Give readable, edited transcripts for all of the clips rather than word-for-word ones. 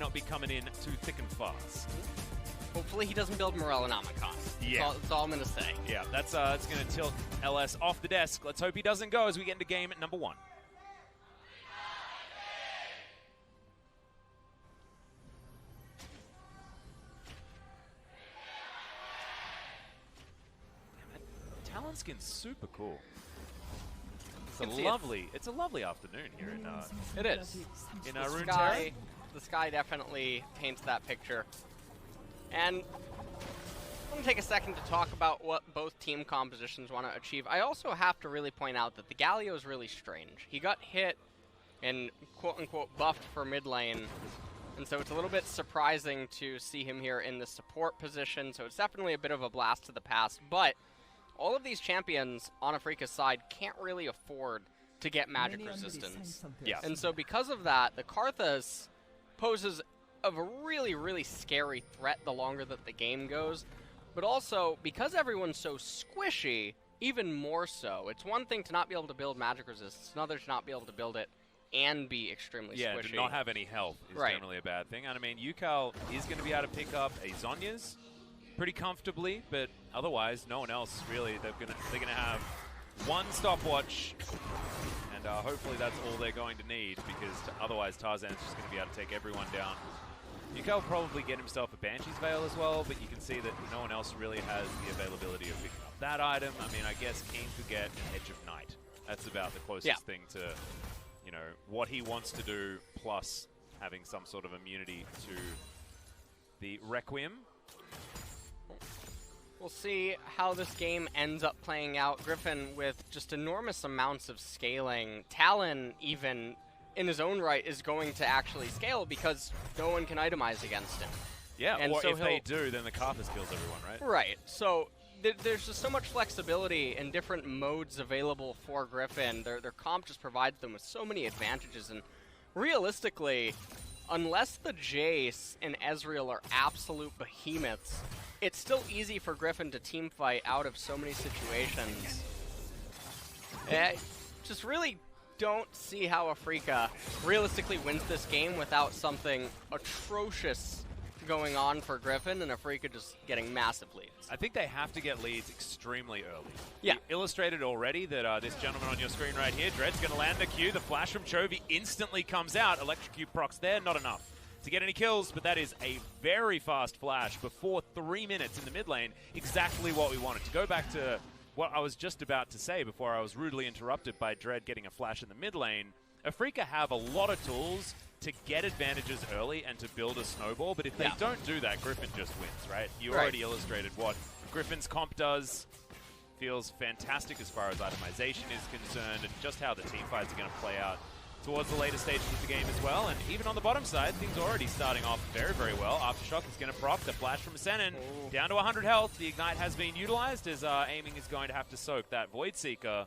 not be coming in too thick and fast. Hopefully he doesn't build Morel and Amicon. Yeah. That's all I'm going to say. Yeah, that's it's going to tilt LS off the desk. Let's hope he doesn't go as we get into game number 1. Talon skin's super cool. It's a lovely afternoon here in It is. In the Runeterra. The sky definitely paints that picture. And I'm going to take a second to talk about what both team compositions want to achieve. I also have to really point out that the Galio is really strange. He got hit and quote-unquote buffed for mid lane, and so it's a little bit surprising to see him here in the support position, so it's definitely a bit of a blast to the past, but all of these champions on Afreeca's side can't really afford to get magic resistance. Yeah. And so because of that, the Karthus poses a really, really scary threat the longer that the game goes. But also, because everyone's so squishy, even more so. It's one thing to not be able to build magic resistance, another to not be able to build it and be extremely yeah, squishy. to not have any health is generally a bad thing. And I mean, Ucal is going to be able to pick up a Zhonya's pretty comfortably, but otherwise, no one else really. They're gonna have one stopwatch, and hopefully that's all they're going to need, because otherwise Tarzan's just going to be able to take everyone down. Ucal will probably get himself a Banshee's Veil as well, but you can see that no one else really has the availability of picking up that item. I mean, I guess Kiin could get an Edge of Night. That's about the closest thing to, you know, what he wants to do, plus having some sort of immunity to the Requiem. We'll see how this game ends up playing out. Griffin with just enormous amounts of scaling. Talon, even in his own right, is going to actually scale because no one can itemize against him. Yeah, and or so if they do, then the Karthus kills everyone, right? Right. So there's just so much flexibility and different modes available for Griffin. Their comp just provides them with so many advantages. And realistically, unless the Jace and Ezreal are absolute behemoths, it's still easy for Griffin to team fight out of so many situations. I just really don't see how Afreeca realistically wins this game without something atrocious going on for Griffin and Afreeca just getting massive leads. I think they have to get leads extremely early. Yeah. You illustrated already that this gentleman on your screen right here, Dread's going to land the Q. The flash from Chovy instantly comes out. Electrocute procs there, not enough to get any kills, but that is a very fast flash before 3 minutes in the mid lane. Exactly what we wanted. To go back to what I was just about to say before I was rudely interrupted by Dread getting a flash in the mid lane, Afreeca have a lot of tools to get advantages early and to build a snowball, but if they don't do that, Griffin just wins, right? You already illustrated what Griffin's comp does. Feels fantastic as far as itemization is concerned, and just how the team fights are going to play out towards the later stages of the game as well. And even on the bottom side, things are already starting off very, very well. Aftershock is going to proc the flash from Senan down to 100 health. The Ignite has been utilized as aiming is going to have to soak that Void Seeker.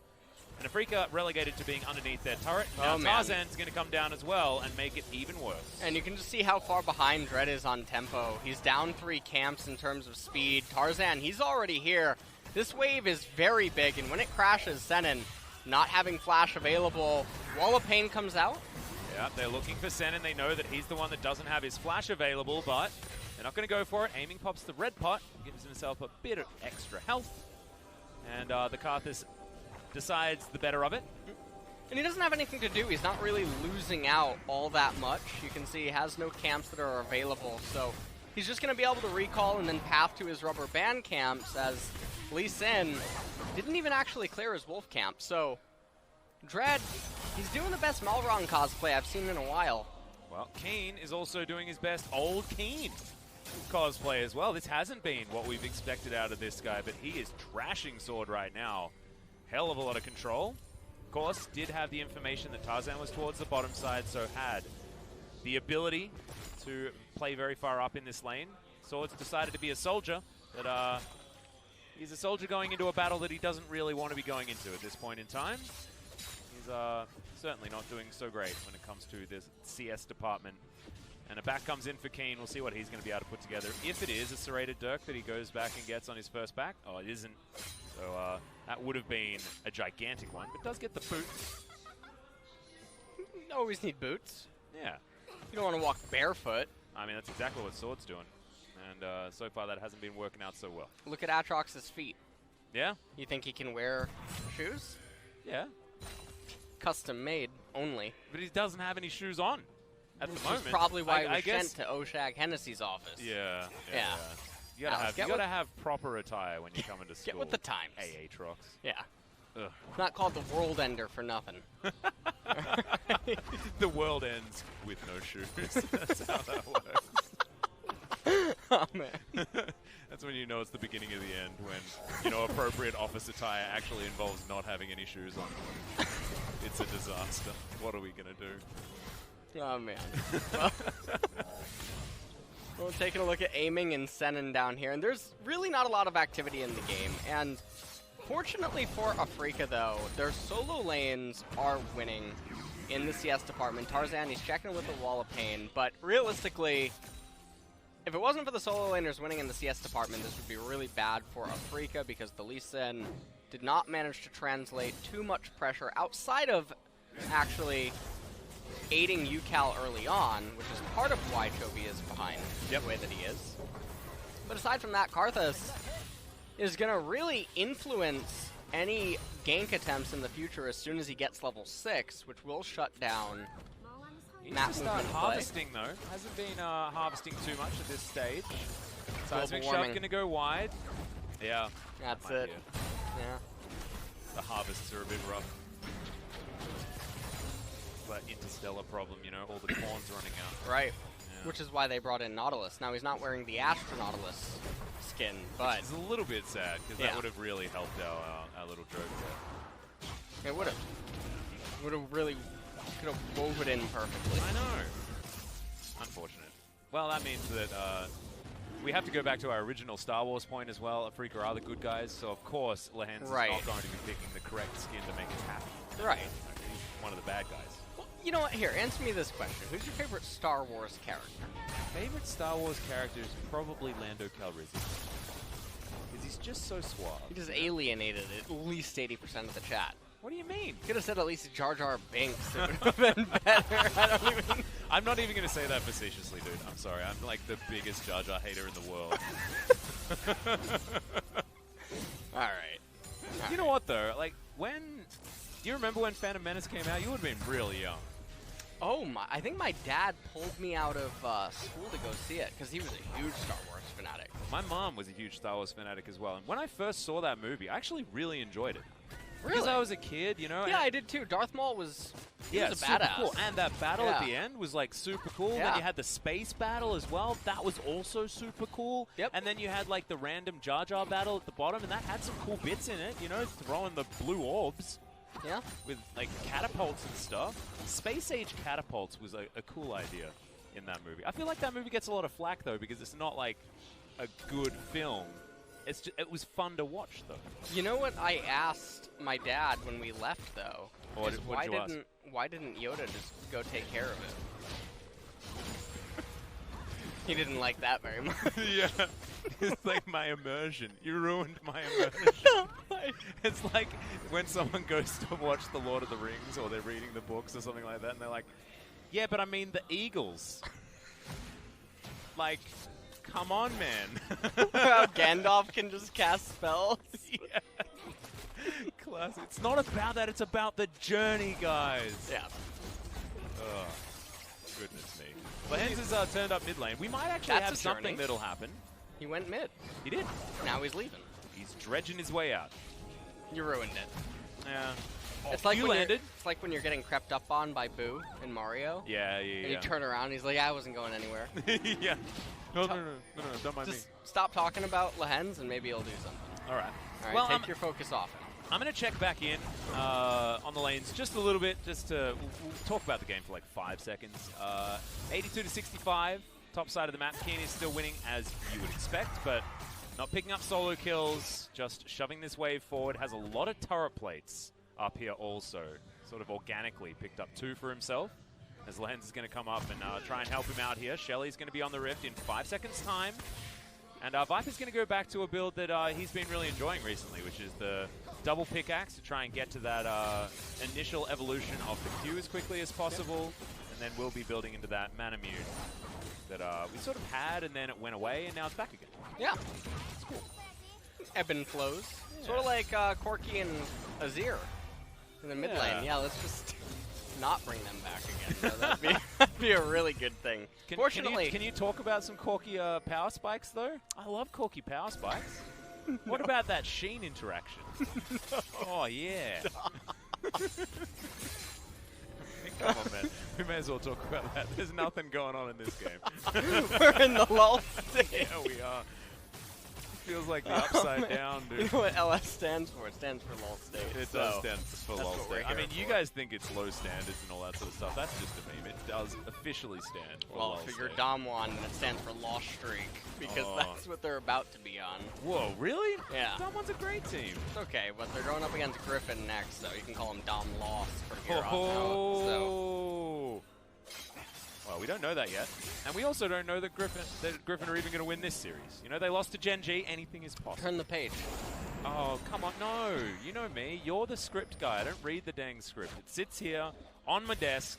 And Afreeca relegated to being underneath their turret. Now Tarzan's going to come down as well and make it even worse. And you can just see how far behind Dread is on tempo. He's down 3 camps in terms of speed. Tarzan, he's already here. This wave is very big, and when it crashes, Senan not having flash available, Wall of Pain comes out. Yeah, they're looking for Senan. They know that he's the one that doesn't have his flash available, but they're not going to go for it. Aiming pops the red pot, gives himself a bit of extra health. And the Karthus decides the better of it. And he doesn't have anything to do. He's not really losing out all that much. You can see he has no camps that are available, so he's just going to be able to recall and then path to his rubber band camps, as Lee Sin didn't even actually clear his wolf camp. So Dread, he's doing the best Malron cosplay I've seen in a while. Well, Kiin is also doing his best old Kiin cosplay as well. This hasn't been what we've expected out of this guy, but he is trashing Sword right now. Hell of a lot of control. Of course, did have the information that Tarzan was towards the bottom side, so had the ability to play very far up in this lane. Sword's decided to be a soldier, but he's a soldier going into a battle that he doesn't really want to be going into at this point in time. He's certainly not doing so great when it comes to this CS department. And a back comes in for Kiin. We'll see what he's going to be able to put together. If it is a serrated Dirk that he goes back and gets on his first back. Oh, it isn't. So that would have been a gigantic one, but does get the boot. You always need boots. Yeah. You don't want to walk barefoot. I mean, that's exactly what Sword's doing. And so far, that hasn't been working out so well. Look at Aatrox's feet. Yeah? You think he can wear shoes? Yeah. Custom made only. But he doesn't have any shoes on at the moment. That's probably why he was guess sent to Oshag Hennessy's office. Yeah. Yeah. You gotta have proper attire when you come into school. Get with the times. Hey, Aatrox. Yeah. Ugh. It's not called the World Ender for nothing. The world ends with no shoes. That's how that works. Oh, man. That's when you know it's the beginning of the end, when, you know, appropriate office attire actually involves not having any shoes on. It's a disaster. What are we going to do? Oh, man. Well, taking a look at aiming and Senan down here, and there's really not a lot of activity in the game, and fortunately for Afreeca, though, their solo lanes are winning in the CS department. Tarzan, he's checking with the Wall of Pain, but realistically, if it wasn't for the solo laners winning in the CS department, this would be really bad for Afreeca because the Lee Sin did not manage to translate too much pressure outside of actually aiding Ucal early on, which is part of why Chovy is behind the way that he is. But aside from that, Karthus is going to really influence any gank attempts in the future as soon as he gets level 6, which will shut down He needs to start harvesting, though. Hasn't been harvesting too much at this stage. Seismic Shove going to go wide. Yeah. That's it. Yeah. The harvests are a bit rough. That interstellar problem, you know, all the corns running out. Right. Yeah. Which is why they brought in Nautilus. Now he's not wearing the Astronautilus skin, but it's a little bit sad because that would have really helped our little joke there. It would have. Would have really could have woven in perfectly. I know. Unfortunate. Well, that means that we have to go back to our original Star Wars point as well. Afreeca are the good guys, so of course Lehends is not going to be picking the correct skin to make us happy. Right. He's one of the bad guys. Well, you know what? Here, answer me this question. Who's your favorite Star Wars character? Favorite Star Wars character is probably Lando Calrissian. Because he's just so suave. He just alienated at least 80% of the chat. What do you mean? Could have said at least Jar Jar Binks. It would have been better. I'm not even going to say that facetiously, dude. I'm sorry. I'm like the biggest Jar Jar hater in the world. All right. You know what, though? Like, do you remember when Phantom Menace came out? You would have been really young. Oh, my. I think my dad pulled me out of school to go see it because he was a huge Star Wars fanatic. My mom was a huge Star Wars fanatic as well. And when I first saw that movie, I actually really enjoyed it. Really? Because I was a kid, you know? Yeah, I did too. Darth Maul was, he was a badass. Cool. And that battle at the end was like super cool. Yeah. Then you had the space battle as well. That was also super cool. Yep. And then you had like the random Jar Jar battle at the bottom, and that had some cool bits in it, you know, throwing the blue orbs. Yeah. With like catapults and stuff. Space age catapults was a cool idea in that movie. I feel like that movie gets a lot of flack though because it's not like a good film. It was fun to watch, though. You know what I asked my dad when we left, though? Why didn't Yoda just go take care of it? He didn't like that very much. Yeah. It's like my immersion. You ruined my immersion. It's like when someone goes to watch The Lord of the Rings or they're reading the books or something like that, and they're like, yeah, but I mean the eagles. Like... Come on, man. How Gandalf can just cast spells. Yeah. Classic. It's not about that. It's about the journey, guys. Yeah. Oh, goodness me. Lehends is turned up mid lane. We might actually have something that'll happen. He went mid. He did. Now he's leaving. He's dredging his way out. You ruined it. Yeah. It's like it's like when you're getting crept up on by Boo in Mario. Yeah. And you turn around and he's like, I wasn't going anywhere. Yeah. No, don't mind me. Just stop talking about Lehends and maybe he'll do something. All right. Well, take your focus off it. I'm going to check back in on the lanes just a little bit, just to we'll talk about the game for like 5 seconds. 82-65, top side of the map. Kiin is still winning as you would expect, but not picking up solo kills, just shoving this wave forward. Has a lot of turret plates up here also, sort of organically picked up 2 for himself. As Lehends is going to come up and try and help him out here. Shelly's going to be on the Rift in 5 seconds' time. And Viper's going to go back to a build that he's been really enjoying recently, which is the double pickaxe to try and get to that initial evolution of the Q as quickly as possible. and then we'll be building into that Mana Mute that we sort of had, and then it went away, and now it's back again. Yeah. It's cool. Ebb and flows. Yeah. Sort of like Corki and Azir in the mid lane. Yeah, let's just not bring them back again. So that'd be a really good thing. Fortunately, can you talk about some Corki power spikes, though? I love Corki power spikes. What about that Sheen interaction? Oh, yeah. Come on, man. We may as well talk about that. There's nothing going on in this game. We're in the lull state. Yeah, we are. Feels like the upside down, dude. You know what LS stands for? It stands for lull state. It does stand for lull state. I mean, you guys think it's low standards and all that sort of stuff. That's just a meme. It does officially stand for lull for state. your Dom one, it stands for lost streak, because that's what they're about to be on. Whoa, really? Yeah. Dom one's a great team. It's okay, but they're going up against Griffin next, so you can call him Dom Lost from here on out. So. Well, we don't know that yet. And we also don't know that Griffin are even going to win this series. You know, they lost to Gen G. Anything is possible. Turn the page. Oh, come on. No. You know me. You're the script guy. I don't read the dang script. It sits here on my desk,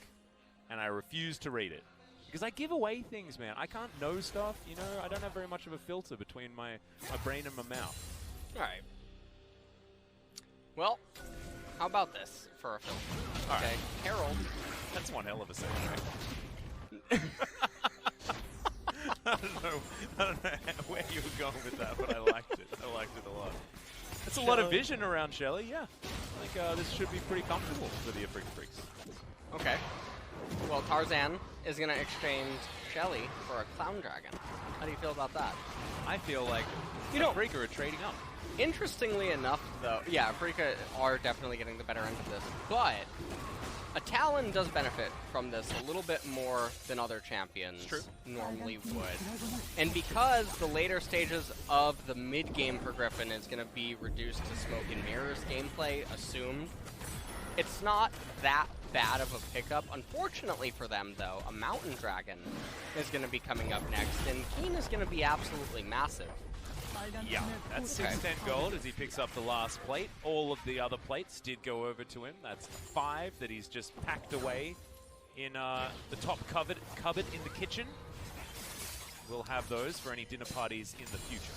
and I refuse to read it. Because I give away things, man. I can't know stuff. You know, I don't have very much of a filter between my brain and my mouth. All right. Well, how about this for a filter? All okay. Right. Harold. That's one hell of a segue. I don't know where you were going with that, but I liked it. I liked it a lot. It's a lot of vision around Shelly, yeah. I think this should be pretty comfortable for the Afreeca Freecs. Okay. Well, Tarzan is going to exchange Shelly for a Clown Dragon. How do you feel about that? I feel like Afreeca are trading up. Interestingly enough, though, yeah, Afreeca are definitely getting the better end of this, but a Talon does benefit from this a little bit more than other champions normally would. And because the later stages of the mid-game for Griffin is going to be reduced to Smoke and Mirrors gameplay assumed, it's not that bad of a pickup. Unfortunately for them, though, a Mountain Dragon is going to be coming up next, and Kiin is going to be absolutely massive. Yeah, that's 610 gold as he picks up the last plate. All of the other plates did go over to him. That's 5 that he's just packed away in the top cupboard in the kitchen. We'll have those for any dinner parties in the future.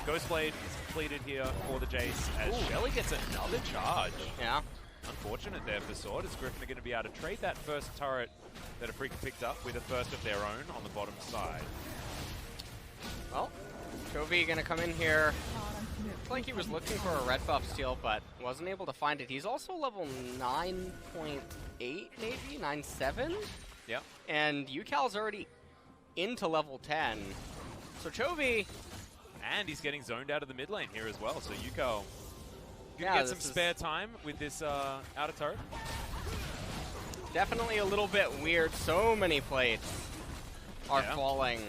Ghostblade is completed here for the Jace as Shelly gets another charge. Yeah. Unfortunate there for Sword, as Griffin are going to be able to trade that first turret that Afreeca picked up with a first of their own on the bottom side. Well, Chovy gonna come in here. Looks like he was looking for a red buff steal, but wasn't able to find it. He's also level 9.8, maybe 9.7. Yeah. And Ucal's already into level 10. So Chovy, and he's getting zoned out of the mid lane here as well. So Ucal gonna get some spare time with this outer turret. Definitely a little bit weird. So many plates are falling.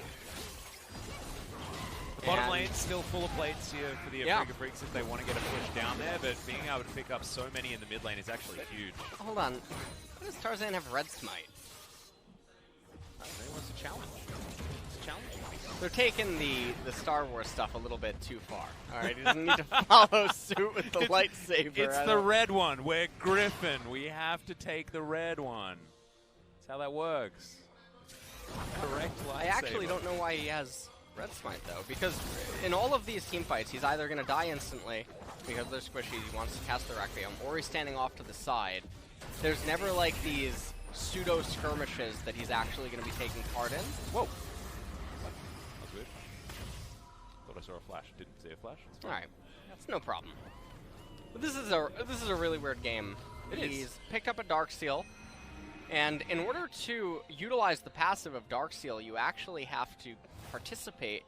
Bottom lane's still full of plates here for the Afreeca Freecs if they want to get a push down there, but being able to pick up so many in the mid lane is actually huge. Hold on. Why does Tarzan have Red Smite? He wants to challenge. It's challenging. They're taking the Star Wars stuff a little bit too far. Alright, he doesn't need to follow suit with the lightsaber. It's the red one. We're Griffin. We have to take the red one. That's how that works. Correct lightsaber. I actually don't know why he has Red Smite, though, because in all of these team fights, he's either going to die instantly because they're squishy, he wants to cast the Requiem, or he's standing off to the side. There's never, like, these pseudo-skirmishes that he's actually going to be taking part in. Whoa. That's weird. Thought I saw a flash. Didn't see a flash. Alright. That's no problem. But this is a really weird game. He's picked up a Darksteel, and in order to utilize the passive of Darksteel, you actually have to participate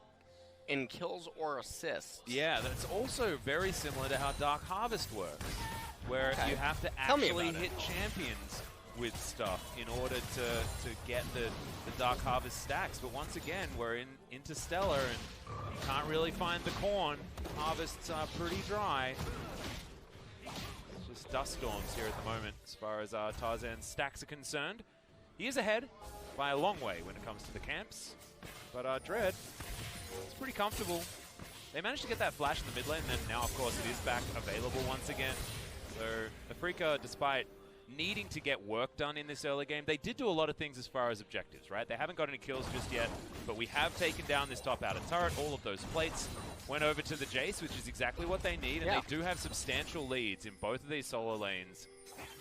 in kills or assists. Yeah, that's also very similar to how Dark Harvest works, where you have to actually hit champions with stuff in order to get the Dark Harvest stacks. But once again, we're in Interstellar and you can't really find the corn. Harvests are pretty dry. It's just dust storms here at the moment as far as Tarzan's stacks are concerned. He is ahead by a long way when it comes to the camps. But Dread, it's pretty comfortable. They managed to get that flash in the mid lane, and then now, of course, it is back available once again. So Afreeca, despite needing to get work done in this early game. They did do a lot of things as far as objectives, right? They haven't got any kills just yet, but we have taken down this top outer turret. All of those plates went over to the Jace, which is exactly what they need, and they do have substantial leads in both of these solo lanes.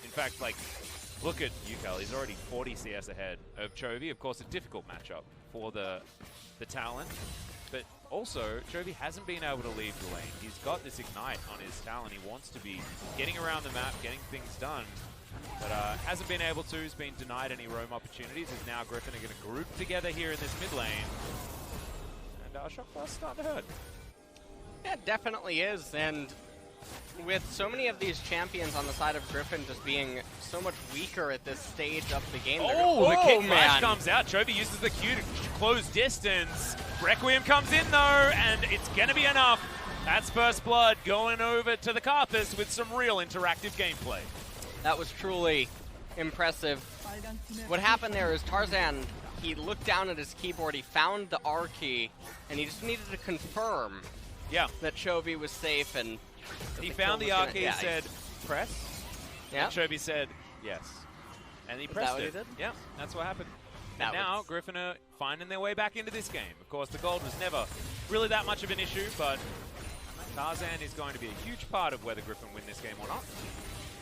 In fact, like, look at Ucal. He's already 40 CS ahead of Chovy. Of course, a difficult matchup for the Talon. But also, Chovy hasn't been able to leave the lane. He's got this Ignite on his Talon. He wants to be getting around the map, getting things done. But hasn't been able to. He's been denied any roam opportunities. As now Griffin are going to group together here in this mid lane. And Shock Blast starting to hurt. Yeah, it definitely is. And with so many of these champions on the side of Griffin just being so much weaker at this stage of the game. The kick flash comes out. Chovy uses the Q to close distance. Requiem comes in though, and it's going to be enough. That's First Blood going over to the Karthus with some real interactive gameplay. That was truly impressive. What happened there is Tarzan, he looked down at his keyboard, he found the R key, and he just needed to confirm that Chovy was safe. And he found the R key and said, press. Yeah. And Chovy said, yes. And he pressed it. He did? Yeah, that's what happened. And now Griffin are finding their way back into this game. Of course, the gold was never really that much of an issue, but Tarzan is going to be a huge part of whether Griffin win this game or not.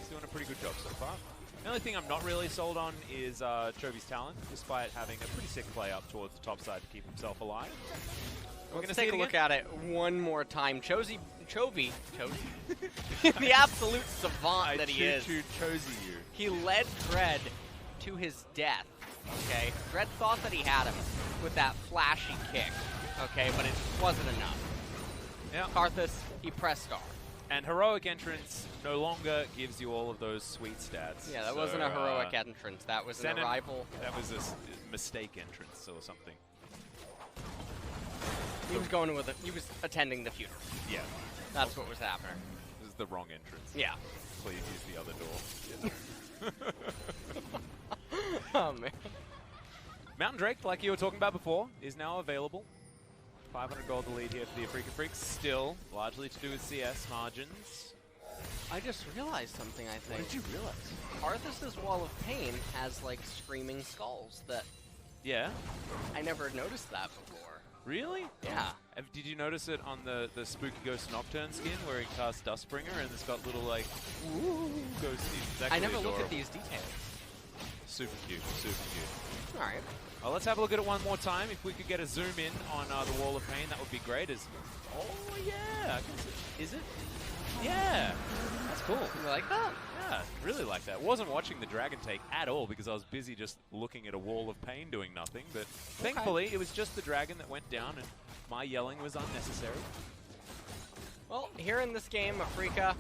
He's doing a pretty good job so far. The only thing I'm not really sold on is Chovy's Talon, despite having a pretty sick play up towards the top side to keep himself alive. Let's take a look at it one more time. Chovy, the absolute savant that he is. Chovy you. He led Dread to his death. Okay, Dread thought that he had him with that flashy kick. Okay, but it just wasn't enough. Yeah. Karthus, he pressed R. And heroic entrance no longer gives you all of those sweet stats. Yeah, that wasn't a heroic entrance. That was an arrival. That was a mistake entrance or something. He was going with he was attending the funeral. Yeah. That's what was happening. This is the wrong entrance. Yeah. Please use the other door. Oh, man. Mountain Drake, like you were talking about before, is now available. 500 gold the lead here for the Afreeca Freecs. Still largely to do with CS margins. I just realized something, I think. What did you realize? Karthus' Wall of Pain has, like, screaming skulls that... Yeah? I never noticed that before. Really? Yeah. Did you notice it on the Spooky Ghost Nocturne skin where he casts Dustbringer and it's got little, like, ooh, ghosty. I never look at these details. Super cute, super cute. All right. Well, let's have a look at it one more time. If we could get a zoom in on the Wall of Pain, that would be great. Oh, yeah. Is it? Yeah. That's cool. You like that? Yeah, really like that. Wasn't watching the Dragon take at all because I was busy just looking at a Wall of Pain doing nothing. But thankfully, it was just the Dragon that went down and my yelling was unnecessary. Well, here in this game, Afreeca,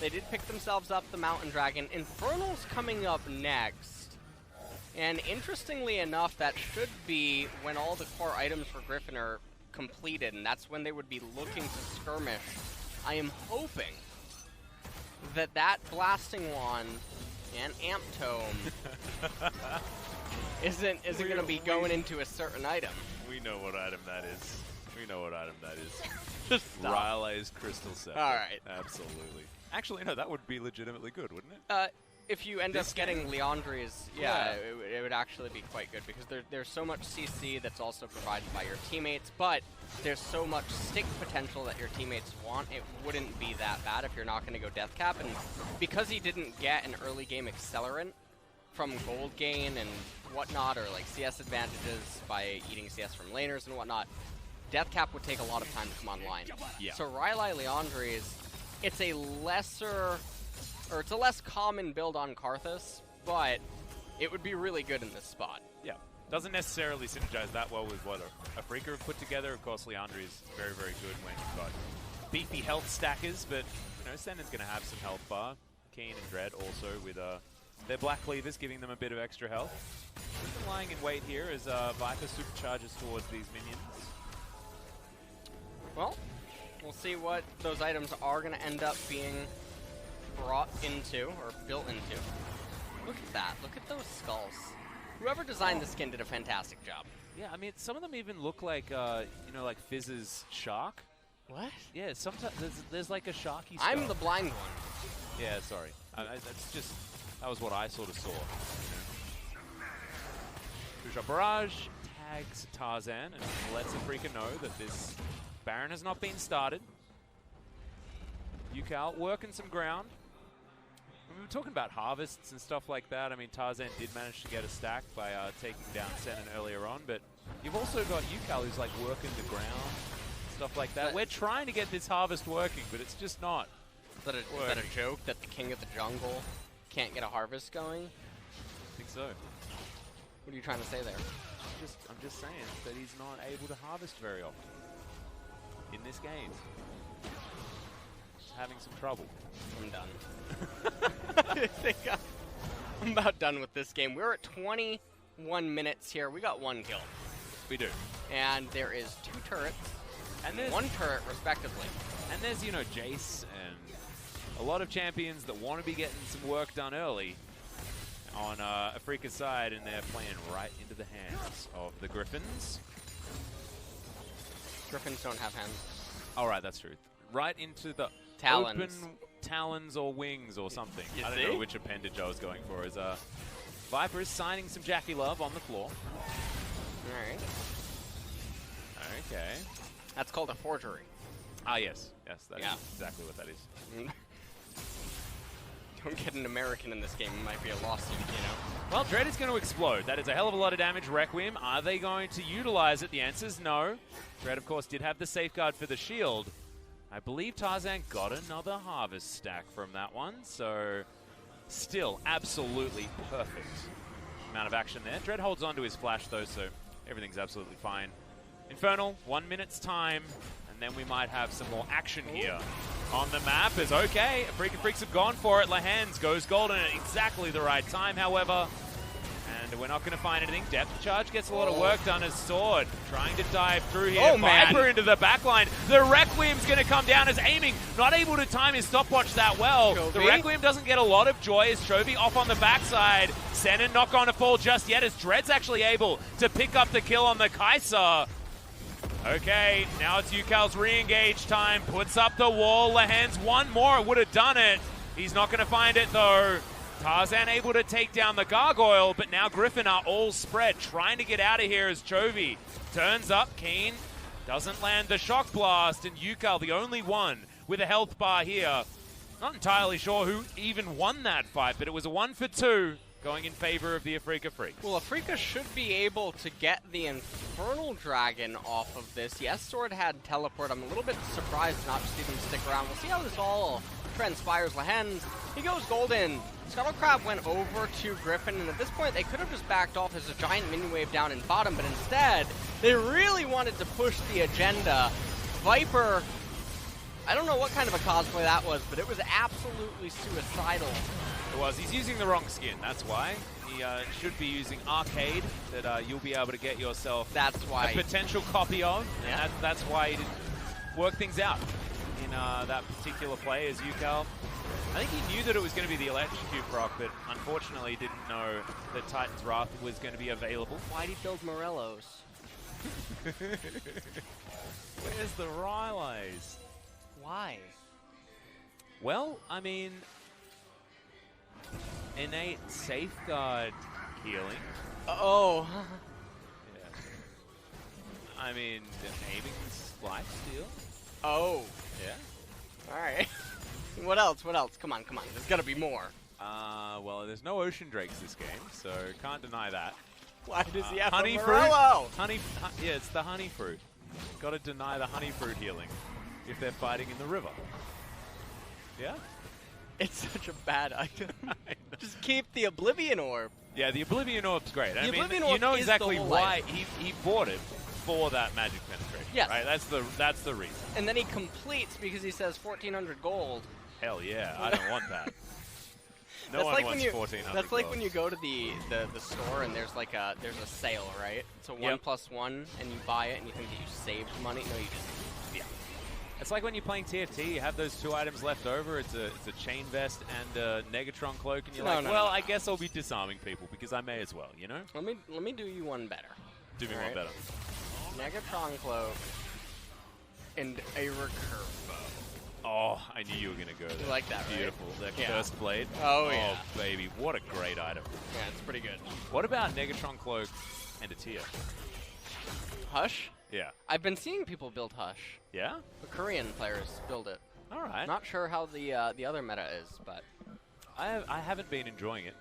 they did pick themselves up the Mountain Dragon. Infernal's coming up next. And interestingly enough, that should be when all the core items for Griffin are completed, and that's when they would be looking to skirmish. I am hoping that that Blasting Wand and Amp Tome isn't going to be going into a certain item. We know what item that is. We know what item that is. Just Ryleigh's Crystal Scepter. All right. Absolutely. Actually, no, that would be legitimately good, wouldn't it? If you end up getting Leandri's, it would actually be quite good because there's so much CC that's also provided by your teammates, but there's so much stick potential that your teammates want, it wouldn't be that bad if you're not going to go death cap. And because he didn't get an early game accelerant from gold gain and whatnot, or like CS advantages by eating CS from laners and whatnot, death cap would take a lot of time to come online. Yeah. So Rylai Leandri's, it's a less common build on Karthus, but it would be really good in this spot. Yeah. Doesn't necessarily synergize that well with what Afreeca have put together. Of course, Leandri is very, very good when you've got beefy health stackers, but, you know, Senan's going to have some health bar. Kiin and Dread also with their Black Cleavers giving them a bit of extra health. Just lying in wait here as Viper supercharges towards these minions. Well, we'll see what those items are going to end up being brought into, or built into. Look at that. Look at those skulls. Whoever designed the skin did a fantastic job. Yeah, I mean, some of them even look like, you know, like Fizz's shark. What? Yeah, sometimes there's like a sharky stuff. I'm the blind one. Yeah, sorry. That's just That was what I sort of saw. Two-shot barrage tags Tarzan and lets Afreeca know that this Baron has not been started. Ucal working some ground. We were talking about harvests and stuff like that. I mean, Tarzan did manage to get a stack by taking down Senan earlier on, but you've also got Ucal who's like working the ground, stuff like that. We're trying to get this harvest working, but it's just not. Is that a joke that the king of the jungle can't get a harvest going? I think so. What are you trying to say there? I'm just saying that he's not able to harvest very often in this game. He's having some trouble. I'm done. I think I'm about done with this game. We're at 21 minutes here. We got 1 kill. We do. And there is 2 turrets and 1 turret respectively. And there's, you know, Jace and a lot of champions that want to be getting some work done early on Afreeca's side, and they're playing right into the hands of the Griffins. Griffins don't have hands. All right, that's true. Right into the talons. Open talons or wings or something. You I don't know which appendage I was going for. As Viper is signing some Jackie Love on the floor. All right. Okay. That's called a forgery. Ah, yes. Yes, that's exactly what that is. Don't get an American in this game, it might be a lawsuit, you know? Well, Dread is going to explode. That is a hell of a lot of damage. Requiem, are they going to utilize it? The answer is no. Dread, of course, did have the safeguard for the shield. I believe Tarzan got another harvest stack from that one, so still absolutely perfect amount of action there. Dread holds on to his flash, though, so everything's absolutely fine. Infernal, 1 minute's time, and then we might have some more action here on the map. Is okay. Afreeca Freecs have gone for it. Lehends goes golden at exactly the right time, however. And we're not going to find anything. Depth charge gets a lot of work done as Sword trying to dive through here. Viper into the backline. The Requiem's going to come down as aiming. Not able to time his stopwatch that well. Chovy. The Requiem doesn't get a lot of joy as Chovy off on the backside. Senan not going to fall just yet as Dread's actually able to pick up the kill on the Kai'Sa. Okay, now it's Ucal's re-engage time. Puts up the wall. Lehends one more. Would have done it. He's not going to find it, though. Tarzan able to take down the Gargoyle, but now Griffin are all spread, trying to get out of here as Chovy turns up. Kiin doesn't land the Shock Blast, and Ucal, the only one with a health bar here. Not entirely sure who even won that fight, but it was a 1 for 2. Going in favor of the Afreeca Freecs. Well, Afreeca should be able to get the Infernal Dragon off of this. Yes, Sword had teleport. I'm a little bit surprised not to see them stick around. We'll see how this all transpires. Lehends, he goes golden. Scuttlecrab went over to Griffin, and at this point, they could have just backed off as a giant mini wave down in bottom, but instead, they really wanted to push the agenda. Viper, I don't know what kind of a cosplay that was, but it was absolutely suicidal. It was. He's using the wrong skin, that's why. He should be using Arcade, that you'll be able to get yourself a potential copy of. Yeah. And that's why he didn't work things out in that particular play as Ucal. I think he knew that it was going to be the Electrocute proc, but unfortunately didn't know that Titan's Wrath was going to be available. Why'd he build Morellos? Where's the Rylays? Why? Well, I mean, innate safeguard healing. Oh. Yeah. I mean, aiming's life steal. Oh. Yeah. Alright. What else? What else? Come on, come on. There's gotta be more. Well, there's no Ocean Drakes this game, so can't deny that. Why does he have honey a fruit? Morello? Yeah, it's the honey fruit. Gotta deny the honey fruit healing if they're fighting in the river. Yeah? It's such a bad item. Just keep the Oblivion Orb. Yeah, the Oblivion Orb's great. The I mean, Oblivion Orb you know is exactly the whole why he bought it for that magic penetration. Yes. Right? That's the reason. And then he completes because he says 1,400 gold. Hell yeah, I don't want that. No That's one like wants when you, 1,400 That's like gold. when you go to the store and there's like a sale, right? It's a 1+1 and you buy it and you think that you saved money. No, you didn't. Yeah. It's like when you're playing TFT, you have those 2 items left over. It's a chain vest and a Negatron cloak, and you're I guess I'll be disarming people because I may as well, you know? Let me do you one better. Do me one better. Negatron cloak and a recurve bow. Oh, I knew you were going to go there. You like that, right? Beautiful. That first blade. Oh, yeah. Oh, baby. What a great item. Yeah, it's pretty good. What about Negatron Cloak and a tier? Hush? Yeah. I've been seeing people build Hush. Yeah? The Korean players build it. All right. Not sure how the other meta is, but... I haven't been enjoying it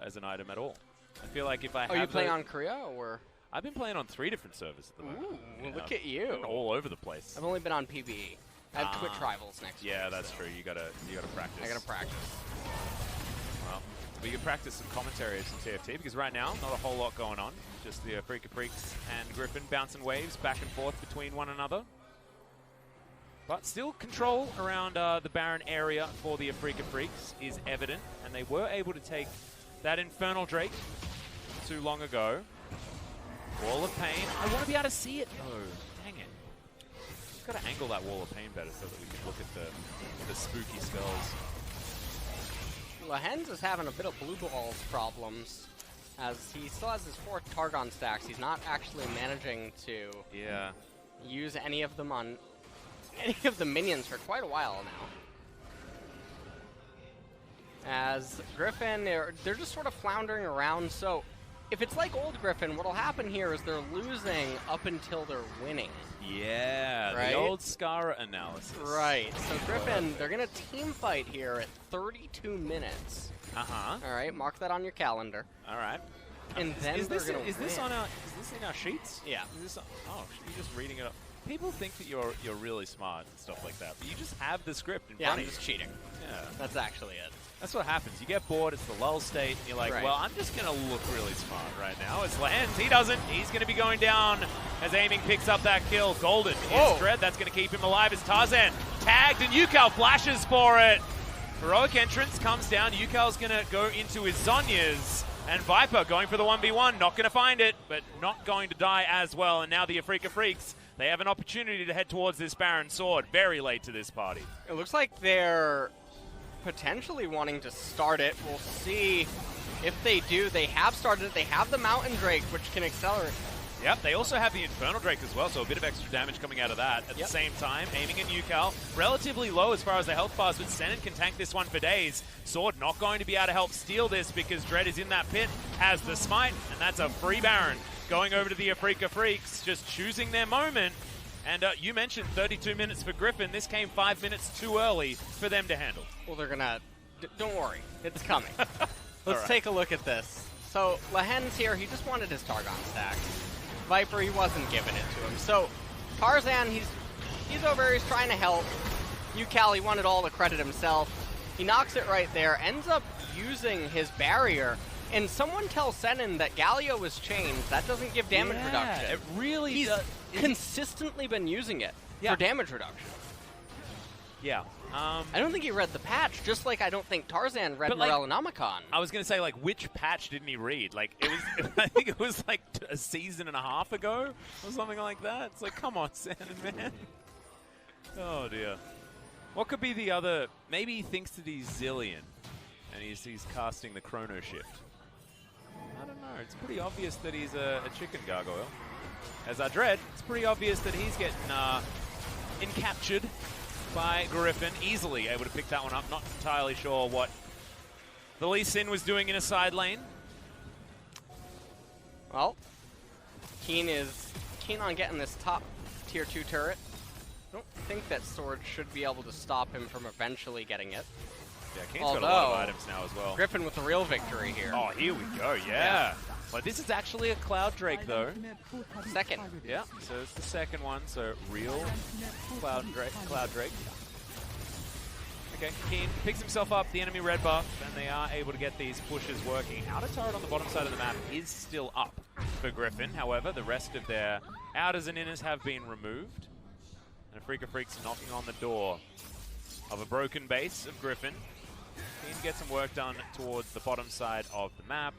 as an item at all. I feel like if I have... Are you playing on Korea, or...? I've been playing on 3 different servers at the moment. Ooh, Yeah, look at you. All over the place. I've only been on PvE. I have Twitch Rivals next week. Yeah, that's true. You gotta practice. I gotta practice. Well, we can practice some commentary of some TFT because right now, not a whole lot going on. Just the Afreeca Freecs and Griffin bouncing waves back and forth between one another. But still, control around the Baron area for the Afreeca Freecs is evident, and they were able to take that Infernal Drake too long ago. Wall of Pain. I want to be able to see it, though. Dang it. Just got to angle that Wall of Pain better so that we can look at the spooky spells. Lehends is having a bit of blue balls problems, as he still has his 4 Tarzan stacks. He's not actually managing to use any of them on any of the minions for quite a while now. As Griffin, they're just sort of floundering around. So if it's like old Griffin, what'll happen here is they're losing up until they're winning. Yeah, right? The old Scara analysis. Right. So Griffin, they're going to team fight here at 32 minutes. Uh-huh. All right, mark that on your calendar. All right. And then is they're this going to is this in our sheets? Yeah. Is this oh, you're just reading it up. People think that you're really smart and stuff like that, but you just have the script in front I'm of you. just cheating. Yeah. That's actually it. That's what happens. You get bored, it's the lull state, and you're like, Right. well, I'm just going to look really smart right now. It's Lehends. He doesn't. He's going to be going down as Aiming picks up that kill. Golden is Dread. That's going to keep him alive as Tarzan tagged, and Ucal flashes for it. Heroic entrance comes down. Ucal's going to go into his Zhonya's, and Viper going for the 1v1. Not going to find it, but not going to die as well. And now the Afreeca Freecs, they have an opportunity to head towards this Baron Sword very late to this party. It looks like they're potentially wanting to start it. We'll see if they do. They have started it. They have the Mountain Drake, which can accelerate. Yep, they also have the Infernal Drake as well, so a bit of extra damage coming out of that. At the same time, Aiming at Ucal, relatively low as far as the health bars, but Senan can tank this one for days. Sword not going to be able to help steal this because Dread is in that pit, has the smite, and that's a free Baron. Going over to the Afreeca Freecs, just choosing their moment. And you mentioned 32 minutes for Griffin. This came 5 minutes too early for them to handle. Well, they're going to... Don't worry. It's coming. Let's take a look at this. So, Lehends here, he just wanted his Tarzan stacks. Viper, he wasn't giving it to him. So, Tarzan, he's over here, he's trying to help. Ucal, he wanted all the credit himself. He knocks it right there, ends up using his barrier. And someone tells Senan that Galio was changed. That doesn't give damage reduction. It really He's does. consistently been using it for damage reduction. Yeah. I don't think he read the patch, just like I don't think Tarzan read Morellonomicon. I was going to say, like, which patch didn't he read? Like, it was, I think it was like a season and a half ago or something like that. It's like, come on, Senan, man. Oh, dear. What could be the other? Maybe he thinks that he's Zillion and he's casting the Chrono Shift. I don't know. It's pretty obvious that he's a chicken gargoyle. As I Dread, it's pretty obvious that he's getting encaptured by Griffin, easily able to pick that one up. Not entirely sure what the Lee Sin was doing in a side lane. Well, Kiin is keen on getting this top tier 2 turret. I don't think that sword should be able to stop him from eventually getting it. Yeah, Kiin's got a lot of items now as well. Griffin with the real victory here. Oh, here we go, yeah. But this is actually a Cloud Drake, though. Second. Yeah, so it's the second one, so real Cloud Drake. Okay, Kiin picks himself up, the enemy red buff, and they are able to get these pushes working. Outer turret on the bottom side of the map is still up for Griffin. However, the rest of their outers and inners have been removed. And Afreeca Freecs knocking on the door of a broken base of Griffin. Kiin get some work done towards the bottom side of the map.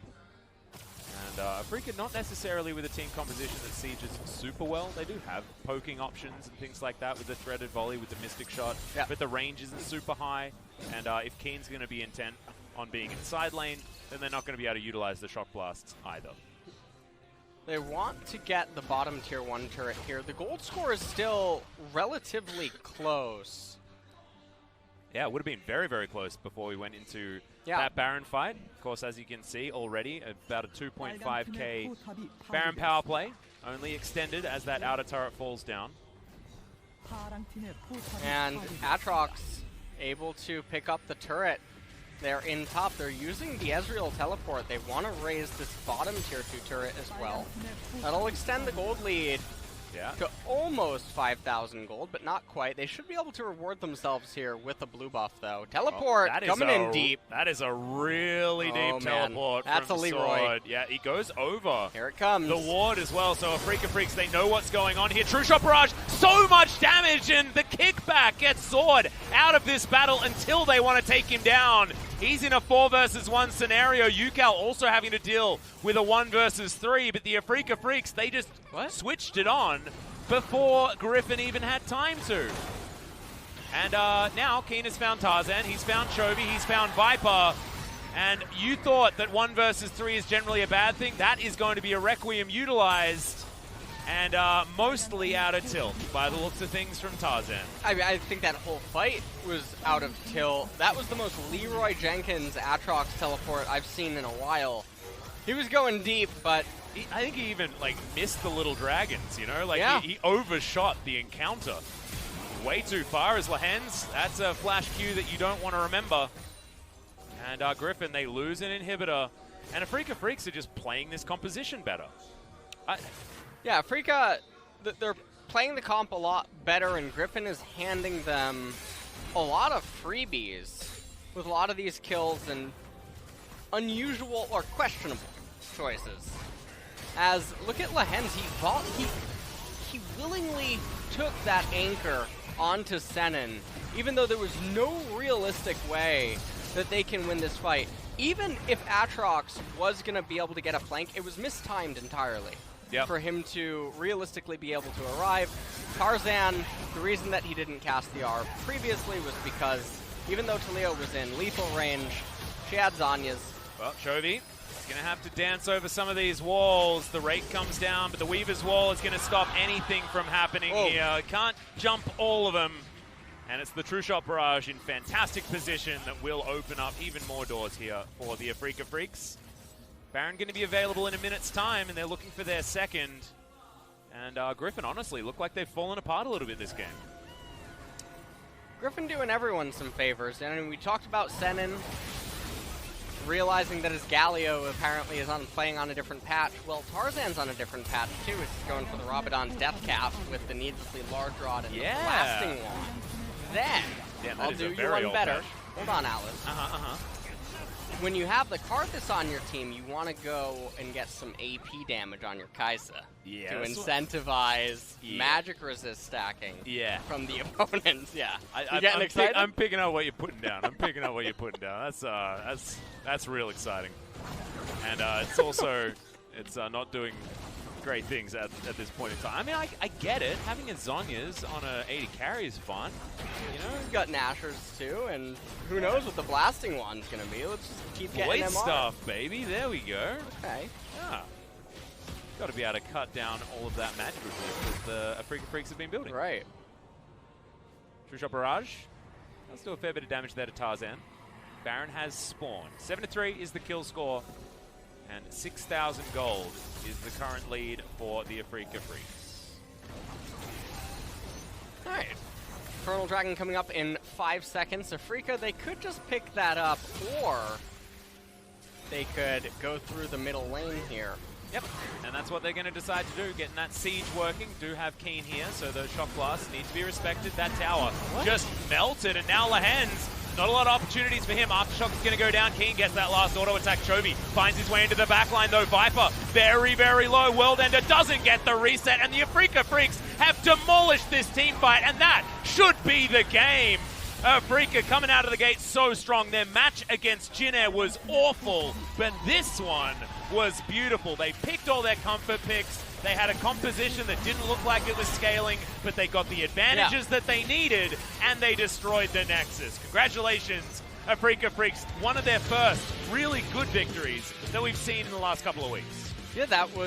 And Afreeca not necessarily with a team composition that sieges super well. They do have poking options and things like that with the threaded volley, with the mystic shot, but the range isn't super high. And if Kiin's going to be intent on being in side lane, then they're not going to be able to utilize the shock blasts either. They want to get the bottom tier 1 turret here. The gold score is still relatively close. Yeah, it would have been very, very close before we went into that Baron fight. Of course, as you can see already, about a 2.5k Baron power play, only extended as that outer turret falls down. And Aatrox able to pick up the turret. They're in top. They're using the Ezreal teleport. They want to raise this bottom tier 2 turret as well. That'll extend the gold lead to almost 5,000 gold, but not quite. They should be able to reward themselves here with a blue buff, though. Teleport coming in deep. That is a really deep teleport. That's from a Leroy. Sword. Yeah, he goes over. Here it comes. The ward as well, so Afreeca Freecs, they know what's going on here. True Shot Barrage, so much damage, and the kickback gets Sword out of this battle until they want to take him down. He's in a 4 versus 1 scenario. Ucal also having to deal with a 1 versus 3, but the Afreeca Freecs, they just switched it on before GRIFFIN even had time to. And now Kiin has found Tarzan, he's found Chovy, he's found Viper, and you thought that 1 versus 3 is generally a bad thing. That is going to be a Requiem utilized, and mostly out of tilt by the looks of things from Tarzan. I think that whole fight was out of tilt. That was the most Leroy Jenkins Aatrox teleport I've seen in a while. He was going deep, but I think he even missed the little dragons, you know? He overshot the encounter way too far as Lehends. That's a flash Q that you don't want to remember. And GRIFFIN, they lose an inhibitor. And Afreeca Freecs are just playing this composition better. Yeah, Afreeca, they're playing the comp a lot better, and GRIFFIN is handing them a lot of freebies with a lot of these kills and unusual or questionable choices. As, look at Lehends, he willingly took that anchor onto Senan, even though there was no realistic way that they can win this fight. Even if Aatrox was going to be able to get a flank, it was mistimed entirely. For him to realistically be able to arrive. Tarzan, the reason that he didn't cast the R previously was because even though Talia was in lethal range, she had Zanya's. Well, Chovy is going to have to dance over some of these walls. The rake comes down, but the Weaver's Wall is going to stop anything from happening here. Can't jump all of them. And it's the True Shot Barrage in fantastic position that will open up even more doors here for the Afreeca Freecs. Baron going to be available in a minute's time, and they're looking for their second. And GRIFFIN, honestly, look like they've fallen apart a little bit this game. GRIFFIN doing everyone some favors. And I mean, we talked about Senan realizing that his Galio apparently is playing on a different patch. Well, Tarzan's on a different patch, too. He's going for the Rabadon's Death Cap with the needlessly large rod and the blasting wand. Then, I'll do you one better. Hold on, Alice. When you have the Karthus on your team, you want to go and get some AP damage on your Kai'Sa to incentivize magic resist stacking from the opponents. You getting excited? I'm picking up what you're putting down. That's real exciting. And it's also not doing great things at this point in time. I mean, I get it. Having a Zonya's on a 80 carry is fun. You know, he's got Nashers too, and who knows what the blasting wand's gonna be. Let's just keep getting MR stuff, baby. There we go. Okay. Yeah. Got to be able to cut down all of that magic resist that the Afreeca Freecs have been building. Right. True Shot Barrage. Let's do a fair bit of damage there to Tarzan. Baron has spawned. 7-3 is the kill score. And 6,000 gold is the current lead for the Afreeca Freecs. Alright. Infernal Dragon coming up in 5 seconds. Afreeca, they could just pick that up, or they could go through the middle lane here. Yep, and that's what they're going to decide to do, getting that siege working. Do have Kiin here, so those shock blasts need to be respected. That tower just melted, and now Lehends, not a lot of opportunities for him. Aftershock is going to go down. Kiin gets that last auto attack. Chovy finds his way into the backline, though. Viper, very, very low. World Ender doesn't get the reset, and the Afreeca Freecs have demolished this team fight, and that should be the game. Afreeca coming out of the gate so strong. Their match against Jin was awful, but this one was beautiful. They picked all their comfort picks. They had a composition that didn't look like it was scaling, but they got the advantages that they needed, and they destroyed the Nexus. Congratulations, Afreeca Freecs. One of their first really good victories that we've seen in the last couple of weeks. Yeah, that was